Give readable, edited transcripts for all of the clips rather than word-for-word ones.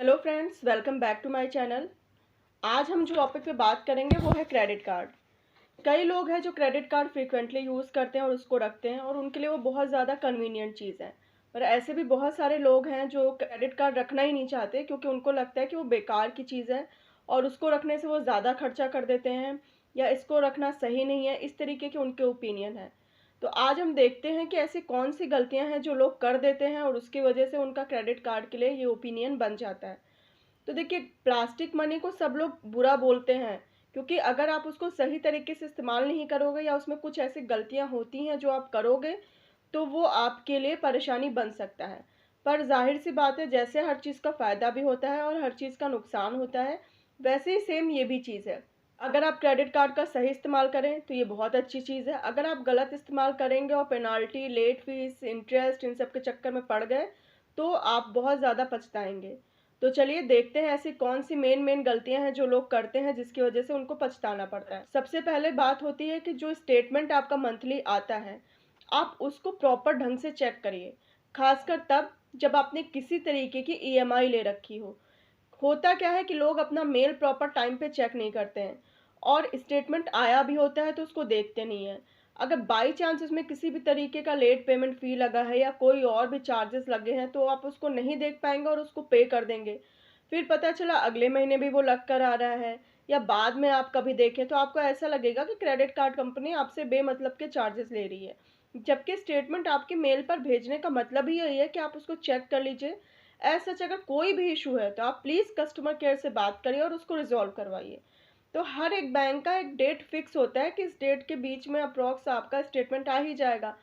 Hello friends, welcome back to my channel. आज हम जो टॉपिक पे बात करेंगे वो है क्रेडिट कार्ड। कई लोग हैं जो क्रेडिट कार्ड फ्रीक्वेंटली यूज़ करते हैं और उसको रखते हैं और उनके लिए वो बहुत ज़्यादा कन्वीनियंट चीज़ है। पर ऐसे भी बहुत सारे लोग हैं जो क्रेडिट कार्ड रखना ही नहीं चाहते क्योंकि उनको लगता है कि वो बेकार की चीज़ है और उसको रखने से वो ज़्यादा खर्चा कर देते हैं या इसको रखना सही नहीं है, इस तरीके के उनके ओपिनियन है। तो आज हम देखते हैं कि ऐसी कौन सी गलतियां हैं जो लोग कर देते हैं और उसकी वजह से उनका क्रेडिट कार्ड के लिए ये ओपिनियन बन जाता है। तो देखिए, प्लास्टिक मनी को सब लोग बुरा बोलते हैं क्योंकि अगर आप उसको सही तरीके से इस्तेमाल नहीं करोगे या उसमें कुछ ऐसी गलतियां होती हैं जो आप करोगे तो वो आपके लिए परेशानी बन सकता है। पर जाहिर सी बात है, जैसे हर चीज़ का फ़ायदा भी होता है और हर चीज़ का नुकसान होता है, वैसे ही सेम ये भी चीज़ है। अगर आप क्रेडिट कार्ड का सही इस्तेमाल करें तो ये बहुत अच्छी चीज़ है। अगर आप गलत इस्तेमाल करेंगे और पेनाल्टी, लेट फीस, इंटरेस्ट इन सब के चक्कर में पड़ गए तो आप बहुत ज़्यादा पछताएंगे। तो चलिए देखते हैं ऐसी कौन सी मेन गलतियां हैं जो लोग करते हैं जिसकी वजह से उनको पछताना पड़ता है। सबसे पहले बात होती है कि जो स्टेटमेंट आपका मंथली आता है, आप उसको प्रॉपर ढंग से चेक करिए। खासकर तब जब आपने किसी तरीके की ईएमआई ले रखी हो। होता क्या है कि लोग अपना मेल प्रॉपर टाइम पे चेक नहीं करते हैं और स्टेटमेंट आया भी होता है तो उसको देखते नहीं है। अगर बाई चांस उसमें किसी भी तरीके का लेट पेमेंट फ़ी लगा है या कोई और भी चार्जेस लगे हैं तो आप उसको नहीं देख पाएंगे और उसको पे कर देंगे। फिर पता चला अगले महीने भी वो लग कर आ रहा है या बाद में आप कभी देखें तो आपको ऐसा लगेगा कि क्रेडिट कार्ड कंपनी आपसे बेमतलब के चार्जेस ले रही है। जबकि स्टेटमेंट आपके मेल पर भेजने का मतलब ही यही है कि आप उसको चेक कर लीजिए। ऐसा अगर कोई भी इशू है तो आप प्लीज़ कस्टमर केयर से बात करिए और उसको रिजॉल्व करवाइए। तो हर एक बैंक का एक डेट फिक्स होता है कि इस डेट के बीच में अप्रॉक्स आपका स्टेटमेंट आ ही जाएगा।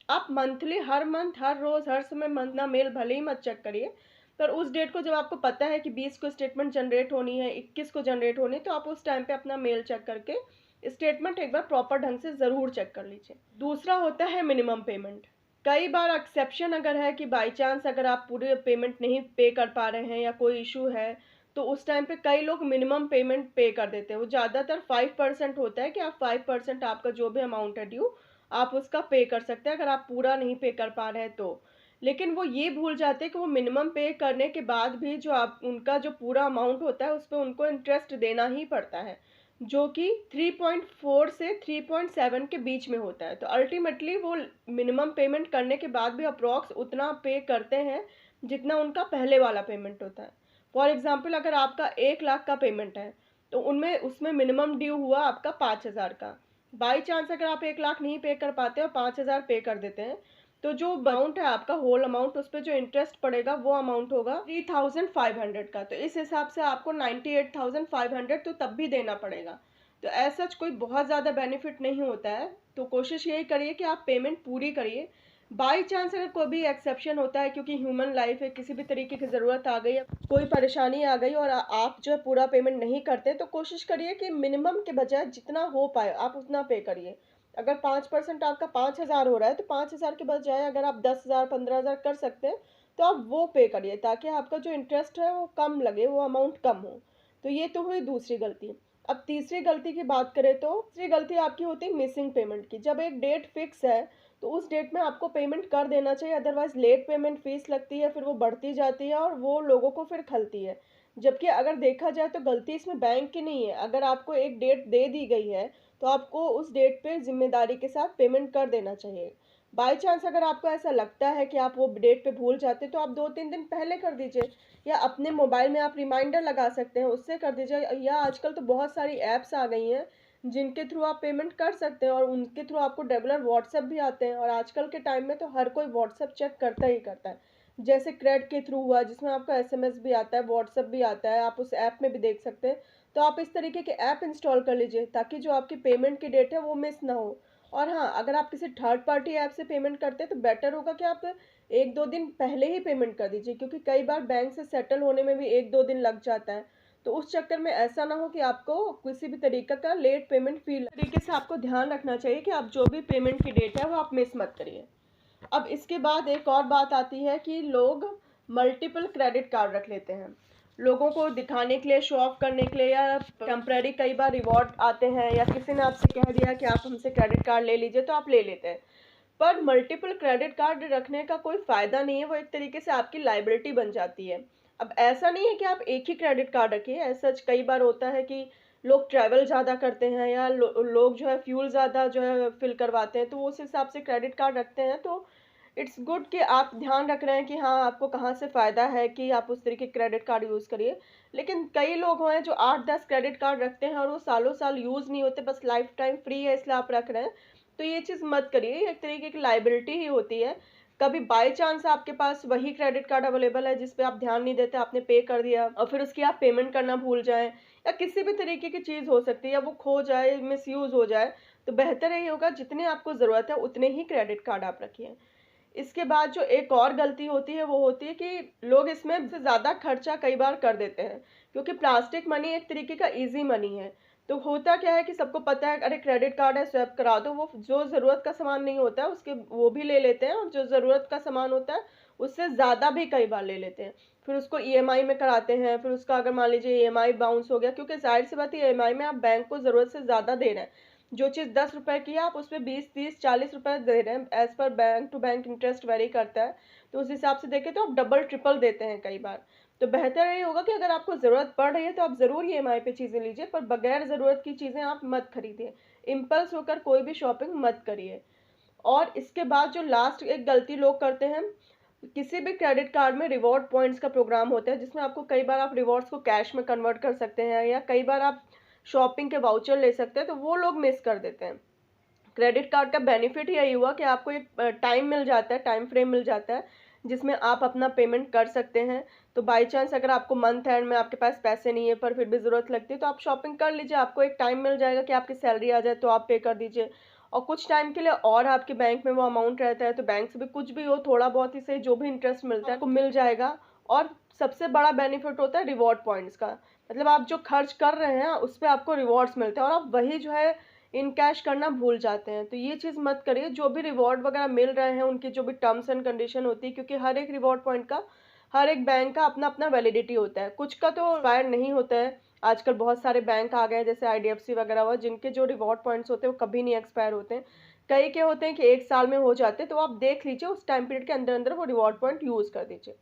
आप मंथली, हर मंथ, हर रोज़, हर समय मंथना मेल भले ही मत चेक करिए, पर उस डेट को जब आपको पता है कि 20 को स्टेटमेंट जनरेट होनी है, 21 को जनरेट होनी है, तो आप उस टाइम पे अपना मेल चेक करके स्टेटमेंट एक बार प्रॉपर ढंग से ज़रूर चेक कर लीजिए। दूसरा होता है मिनिमम पेमेंट। कई बार एक्सेप्शन अगर है कि बाई चांस अगर आप पूरे पेमेंट नहीं पे कर पा रहे हैं या कोई इशू है तो उस टाइम पे कई लोग मिनिमम पेमेंट पे कर देते हैं। वो ज़्यादातर 5% होता है कि आप 5% आपका जो भी अमाउंट है ड्यू, आप उसका पे कर सकते हैं अगर आप पूरा नहीं पे कर पा रहे हैं तो। लेकिन वो ये भूल जाते हैं कि वो मिनिमम पे करने के बाद भी जो आप उनका जो पूरा अमाउंट होता है उस पर उनको इंटरेस्ट देना ही पड़ता है, जो कि 3.4 से 3.7 के बीच में होता है। तो अल्टीमेटली वो मिनिमम पेमेंट करने के बाद भी अप्रॉक्स उतना पे करते हैं जितना उनका पहले वाला पेमेंट होता है। फॉर एग्जाम्पल, अगर आपका 1 लाख का पेमेंट है तो उनमें उसमें मिनिमम ड्यू हुआ आपका 5,000 का। बाई चांस अगर आप 1 लाख नहीं पे कर पाते और 5,000 पे कर देते हैं तो जो अमाउंट है आपका होल अमाउंट, उस पर जो इंटरेस्ट पड़ेगा वो अमाउंट होगा 3,500 का। तो इस हिसाब से आपको 98,500 तो तब भी देना पड़ेगा। तो ऐसा कोई बहुत ज़्यादा बेनिफिट नहीं होता है। तो कोशिश यही करिए कि आप पेमेंट पूरी करिए। बाई चांस अगर कोई भी एक्सेप्शन होता है क्योंकि ह्यूमन लाइफ है, किसी भी तरीके की ज़रूरत आ गई या कोई परेशानी आ गई और आप जो है पूरा पेमेंट नहीं करते, तो कोशिश करिए कि मिनिमम के बजाय जितना हो पाए आप उतना पे करिए। अगर 5% आपका 5,000 हो रहा है तो 5,000 के बजाय अगर आप 10,000, 15,000 कर सकते हैं तो आप वो पे करिए ताकि आपका जो इंटरेस्ट है वो कम लगे, वो अमाउंट कम हो। तो ये तो हुई दूसरी गलती। अब तीसरी गलती की बात करें तो तीसरी गलती आपकी होती है मिसिंग पेमेंट की। जब एक डेट फिक्स है तो उस डेट में आपको पेमेंट कर देना चाहिए, अदरवाइज लेट पेमेंट फीस लगती है, फिर वो बढ़ती जाती है और वो लोगों को फिर खलती है। जबकि अगर देखा जाए तो गलती इसमें बैंक की नहीं है। अगर आपको एक डेट दे दी गई है तो आपको उस डेट पे जिम्मेदारी के साथ पेमेंट कर देना चाहिए। बाई चांस अगर आपको ऐसा लगता है कि आप वो डेट पे भूल जाते तो आप 2-3 दिन पहले कर दीजिए या अपने मोबाइल में आप रिमाइंडर लगा सकते हैं, उससे कर दीजिए। या आजकल तो बहुत सारी ऐप्स आ गई हैं जिनके थ्रू आप पेमेंट कर सकते हैं और उनके थ्रू आपको रेगुलर व्हाट्सएप भी आते हैं और आजकल के टाइम में तो हर कोई व्हाट्सएप चेक करता ही करता है। जैसे क्रेड के थ्रू हुआ जिसमें आपका एसएमएस भी आता है, व्हाट्सएप भी आता है, आप उस ऐप में भी देख सकते हैं। तो आप इस तरीके के ऐप इंस्टॉल कर लीजिए ताकि जो आपकी पेमेंट की डेट है वो मिस ना हो। और हाँ, अगर आप किसी थर्ड पार्टी ऐप से पेमेंट करते हैं तो बेटर होगा कि आप 1-2 दिन पहले ही पेमेंट कर दीजिए, क्योंकि कई बार बैंक से सेटल होने में भी 1-2 दिन लग जाता है। तो उस चक्कर में ऐसा ना हो कि आपको किसी भी तरीके का लेट पेमेंट फील तरीके से आपको ध्यान रखना चाहिए कि आप जो भी पेमेंट की डेट है वो आप मिस मत करिए। अब इसके बाद एक और बात आती है कि लोग मल्टीपल क्रेडिट कार्ड रख लेते हैं लोगों को दिखाने के लिए, शो ऑफ करने के लिए, या टेम्पररी कई बार रिवॉर्ड आते हैं या किसी ने आपसे कह दिया कि आप हमसे क्रेडिट कार्ड ले लीजिए तो आप ले लेते हैं। पर मल्टीपल क्रेडिट कार्ड रखने का कोई फ़ायदा नहीं है, वो एक तरीके से आपकी लाइबिलिटी बन जाती है। अब ऐसा नहीं है कि आप एक ही क्रेडिट कार्ड रखिए, ऐसा कई बार होता है कि लोग ट्रैवल ज़्यादा करते हैं या लोग जो है फ्यूल ज़्यादा जो है फिल करवाते हैं, तो उस हिसाब से क्रेडिट कार्ड रखते हैं। तो इट्स गुड कि आप ध्यान रख रहे हैं कि हाँ, आपको कहाँ से फ़ायदा है कि आप उस तरीके क्रेडिट कार्ड यूज़ करिए। लेकिन कई लोग हैं जो 8-10 क्रेडिट कार्ड रखते हैं और वो सालों साल यूज़ नहीं होते, बस लाइफ टाइम फ्री है इसलिए आप रख रहे हैं। तो ये चीज़ मत करिए, ये एक तरीके की लायबिलिटी ही होती है। कभी बाय चांस आपके पास वही क्रेडिट कार्ड अवेलेबल है जिस पे आप ध्यान नहीं देते, आपने पे कर दिया और फिर उसकी आप पेमेंट करना भूल जाएँ या किसी भी तरीके की चीज़ हो सकती है या वो खो जाए, मिसयूज़ हो जाए, तो बेहतर यही होगा जितने आपको ज़रूरत है उतने ही क्रेडिट कार्ड आप रखिए। इसके बाद जो एक और गलती होती है वो होती है कि लोग इसमें से ज़्यादा खर्चा कई बार कर देते हैं, क्योंकि प्लास्टिक मनी एक तरीके का ईज़ी मनी है। तो होता क्या है कि सबको पता है अरे क्रेडिट कार्ड है स्वैप करा दो, वो जो ज़रूरत का सामान नहीं होता है उसके वो भी ले लेते हैं और जो ज़रूरत का सामान होता है उससे ज़्यादा भी कई बार ले लेते हैं। फिर उसको ईएमआई में कराते हैं, फिर उसका अगर मान लीजिए ईएमआई बाउंस हो गया, क्योंकि ज़ाहिर-सी बात है ईएमआई में आप बैंक को ज़रूरत से ज़्यादा दे रहे हैं। जो चीज़ 10 रुपए की है आप उसपे 20, 30, 40 रुपए दे रहे हैं, as per bank to bank interest vary करता है। तो उस हिसाब से देखें तो आप डबल ट्रिपल देते हैं कई बार। तो बेहतर यही होगा कि अगर आपको ज़रूरत पड़ रही है तो आप ज़रूर ईएमआई पे चीज़ें लीजिए, पर बगैर ज़रूरत की चीज़ें आप मत खरीदिए। इम्पल्स होकर कोई भी शॉपिंग मत करिए। और इसके बाद जो लास्ट एक गलती लोग करते हैं, किसी भी क्रेडिट कार्ड में रिवॉर्ड पॉइंट्स का प्रोग्राम होता है जिसमें आपको कई बार आप रिवॉर्ड्स को कैश में कन्वर्ट कर सकते हैं या कई बार आप शॉपिंग के वाउचर ले सकते हैं, तो वो लोग मिस कर देते हैं। क्रेडिट कार्ड का बेनिफिट यही हुआ कि आपको एक टाइम मिल जाता है, टाइम फ्रेम मिल जाता है जिसमें आप अपना पेमेंट कर सकते हैं। तो बाय चांस अगर आपको मंथ एंड में आपके पास पैसे नहीं है पर फिर भी ज़रूरत लगती है तो आप शॉपिंग कर लीजिए, आपको एक टाइम मिल जाएगा कि आपकी सैलरी आ जाए तो आप पे कर दीजिए और कुछ टाइम के लिए और आपके बैंक में वो अमाउंट रहता है, तो बैंक से भी कुछ भी हो थोड़ा बहुत ही सही जो भी इंटरेस्ट मिलता है आपको मिल जाएगा। और सबसे बड़ा बेनिफिट होता है रिवॉर्ड पॉइंट्स का, मतलब आप जो खर्च कर रहे हैं उस पर आपको रिवॉर्ड्स मिलते हैं और आप वही जो है इन कैश करना भूल जाते हैं। तो ये चीज़ मत करिए, जो भी रिवॉर्ड वगैरह मिल रहे हैं उनकी जो भी टर्म्स एंड कंडीशन होती है, क्योंकि हर एक रिवॉर्ड पॉइंट का हर एक बैंक का अपना अपना वैलिडिटी होता है, कुछ का तो एक्सपायर नहीं होता है। आजकल बहुत सारे बैंक आ गए हैं जैसे आईडीएफसी वगैरह हुआ, जिनके जो रिवॉर्ड पॉइंट्स होते हैं वो कभी नहीं एक्सपायर होते हैं। कई के होते हैं कि 1 साल में हो जाते हैं, तो आप देख लीजिए उस टाइम पीरियड के अंदर अंदर वो रिवॉर्ड पॉइंट यूज़ कर दीजिए।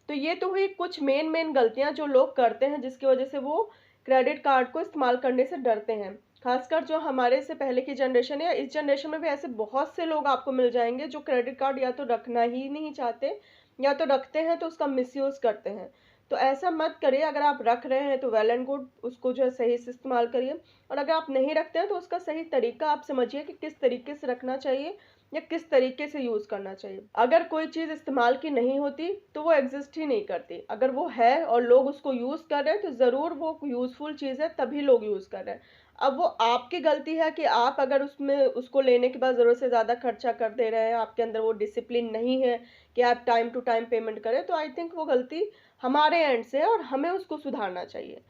तो ये तो हुई कुछ मेन मेन गलतियां जो लोग करते हैं जिसकी वजह से वो क्रेडिट कार्ड को इस्तेमाल करने से डरते हैं। खासकर जो हमारे से पहले की जनरेशन है, इस जनरेशन में भी ऐसे बहुत से लोग आपको मिल जाएंगे जो क्रेडिट कार्ड या तो रखना ही नहीं चाहते या तो रखते हैं तो उसका मिसयूज करते हैं। तो ऐसा मत करिए, अगर आप रख रहे हैं तो वेल एंड गुड, उसको जो है सही से इस्तेमाल करिए। और अगर आप नहीं रखते हैं तो उसका सही तरीका आप समझिए कि किस तरीके से रखना चाहिए या किस तरीके से यूज़ करना चाहिए। अगर कोई चीज़ इस्तेमाल की नहीं होती तो वो एग्जिस्ट ही नहीं करती, अगर वो है और लोग उसको यूज़ कर रहे हैं तो ज़रूर वो यूज़फुल चीज़ है, तभी लोग यूज़ कर रहे हैं। अब वो आपकी गलती है कि आप अगर उसमें उसको लेने के बाद ज़रूरत से ज़्यादा खर्चा कर दे रहे हैं, आपके अंदर वो डिसिप्लिन नहीं है कि आप टाइम टू टाइम पेमेंट करें, तो आई थिंक वो गलती हमारे एंड से है और हमें उसको सुधारना चाहिए।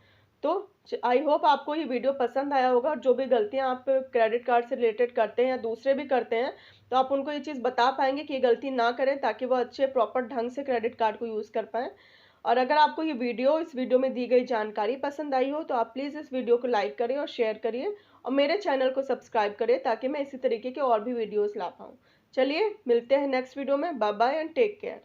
तो आई होप आपको ये वीडियो पसंद आया होगा और जो भी गलतियां आप क्रेडिट कार्ड से रिलेटेड करते हैं या दूसरे भी करते हैं तो आप उनको ये चीज़ बता पाएंगे कि ये गलती ना करें, ताकि वो अच्छे प्रॉपर ढंग से क्रेडिट कार्ड को यूज़ कर पाएँ। और अगर आपको ये वीडियो इस वीडियो में दी गई जानकारी पसंद आई हो तो आप प्लीज़ इस वीडियो को लाइक करें और शेयर करिए और मेरे चैनल को सब्सक्राइब करें ताकि मैं इसी तरीके के और भी वीडियोज़ ला पाऊँ। चलिए मिलते हैं नेक्स्ट वीडियो में। Bye bye and take care.